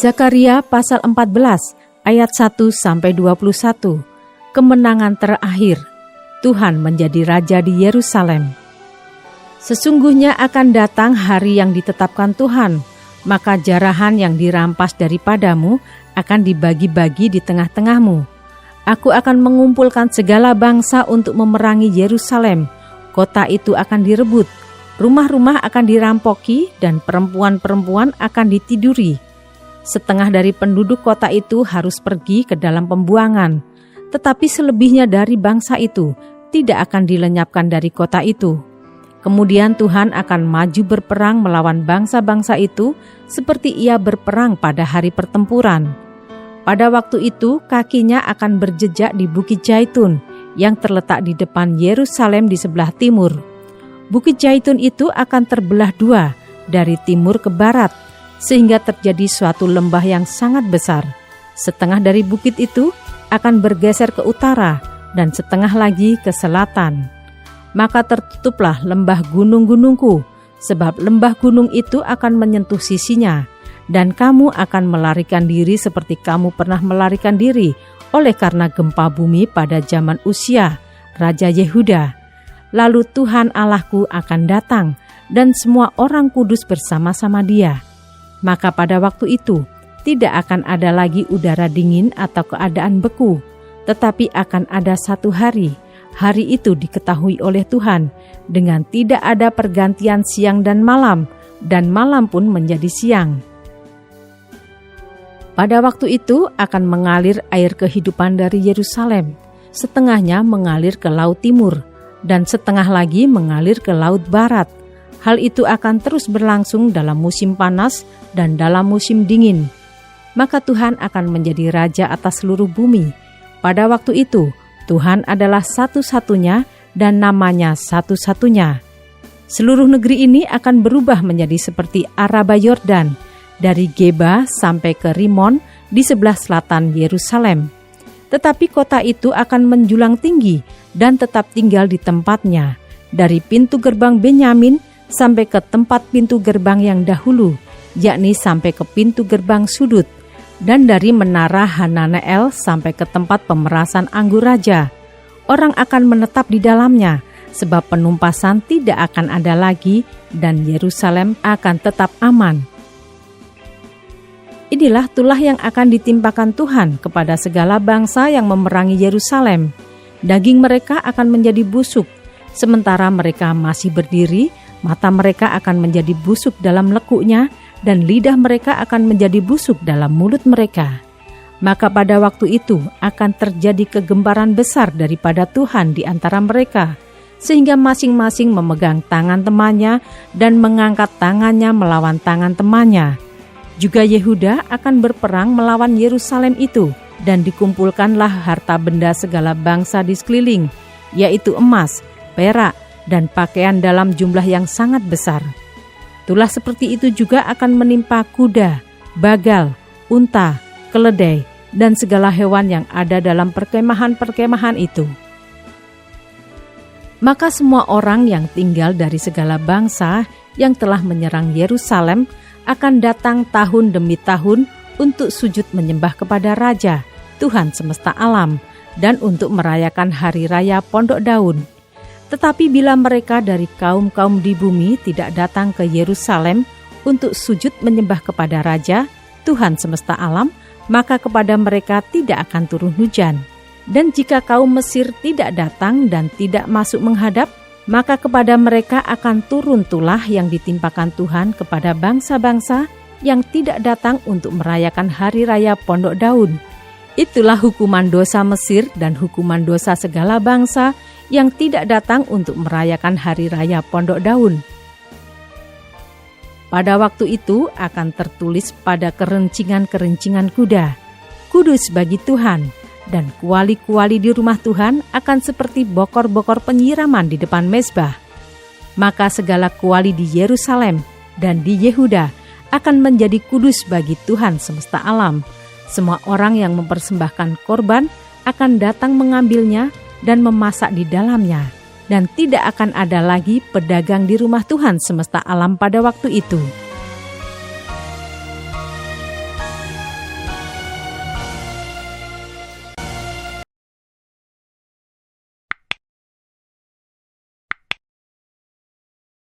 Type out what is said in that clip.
Zakaria pasal 14 ayat 1-21. Kemenangan terakhir. Tuhan menjadi raja di Yerusalem. Sesungguhnya akan datang hari yang ditetapkan Tuhan, maka jarahan yang dirampas daripadamu akan dibagi-bagi di tengah-tengahmu. Aku akan mengumpulkan segala bangsa untuk memerangi Yerusalem. Kota itu akan direbut, rumah-rumah akan dirampoki, dan perempuan-perempuan akan ditiduri. Setengah dari penduduk kota itu harus pergi ke dalam pembuangan, tetapi selebihnya dari bangsa itu tidak akan dilenyapkan dari kota itu. Kemudian Tuhan akan maju berperang melawan bangsa-bangsa itu seperti ia berperang pada hari pertempuran. Pada waktu itu kakinya akan berjejak di Bukit Zaitun yang terletak di depan Yerusalem di sebelah timur. Bukit Zaitun itu akan terbelah dua dari timur ke barat, sehingga terjadi suatu lembah yang sangat besar. Setengah dari bukit itu akan bergeser ke utara dan setengah lagi ke selatan. Maka tertutuplah lembah gunung-gunungku, sebab lembah gunung itu akan menyentuh sisinya, dan kamu akan melarikan diri seperti kamu pernah melarikan diri oleh karena gempa bumi pada zaman Uzia, Raja Yehuda. Lalu Tuhan Allahku akan datang, dan semua orang kudus bersama-sama Dia. Maka pada waktu itu tidak akan ada lagi udara dingin atau keadaan beku, tetapi akan ada satu hari. Hari itu diketahui oleh Tuhan dengan tidak ada pergantian siang dan malam pun menjadi siang. Pada waktu itu akan mengalir air kehidupan dari Yerusalem. Setengahnya mengalir ke laut timur dan setengah lagi mengalir ke laut barat. Hal itu akan terus berlangsung dalam musim panas dan dalam musim dingin. Maka Tuhan akan menjadi raja atas seluruh bumi. Pada waktu itu, Tuhan adalah satu-satunya dan namanya satu-satunya. Seluruh negeri ini akan berubah menjadi seperti Araba Yordan, dari Geba sampai ke Rimon di sebelah selatan Yerusalem. Tetapi kota itu akan menjulang tinggi dan tetap tinggal di tempatnya, dari pintu gerbang Benyamin sampai ke tempat pintu gerbang yang dahulu, yakni sampai ke pintu gerbang sudut, dan dari menara Hananeel sampai ke tempat pemerasan anggur raja. Orang akan menetap di dalamnya, sebab penumpasan tidak akan ada lagi, dan Yerusalem akan tetap aman. Inilah tulah yang akan ditimpakan Tuhan kepada segala bangsa yang memerangi Yerusalem. Daging mereka akan menjadi busuk, sementara mereka masih berdiri. Mata mereka akan menjadi busuk dalam lekuknya, dan lidah mereka akan menjadi busuk dalam mulut mereka. Maka pada waktu itu akan terjadi kegemparan besar daripada Tuhan di antara mereka, sehingga masing-masing memegang tangan temannya dan mengangkat tangannya melawan tangan temannya. Juga Yehuda akan berperang melawan Yerusalem itu, dan dikumpulkanlah harta benda segala bangsa di sekeliling, yaitu emas, perak, dan pakaian dalam jumlah yang sangat besar. Tulah seperti itu juga akan menimpa kuda, bagal, unta, keledai, dan segala hewan yang ada dalam perkemahan-perkemahan itu. Maka semua orang yang tinggal dari segala bangsa yang telah menyerang Yerusalem akan datang tahun demi tahun untuk sujud menyembah kepada Raja, Tuhan semesta alam, dan untuk merayakan hari raya Pondok Daun. Tetapi bila mereka dari kaum-kaum di bumi tidak datang ke Yerusalem untuk sujud menyembah kepada Raja, Tuhan semesta alam, maka kepada mereka tidak akan turun hujan. Dan jika kaum Mesir tidak datang dan tidak masuk menghadap, maka kepada mereka akan turun tulah yang ditimpakan Tuhan kepada bangsa-bangsa yang tidak datang untuk merayakan hari raya Pondok Daun. Itulah hukuman dosa Mesir dan hukuman dosa segala bangsa yang tidak datang untuk merayakan hari raya Pondok Daun. Pada waktu itu akan tertulis pada kerencingan-kerencingan kuda, kudus bagi Tuhan, dan kuali-kuali di rumah Tuhan akan seperti bokor-bokor penyiraman di depan mezbah. Maka segala kuali di Yerusalem dan di Yehuda akan menjadi kudus bagi Tuhan semesta alam. Semua orang yang mempersembahkan korban akan datang mengambilnya dan memasak di dalamnya, dan tidak akan ada lagi pedagang di rumah Tuhan semesta alam pada waktu itu.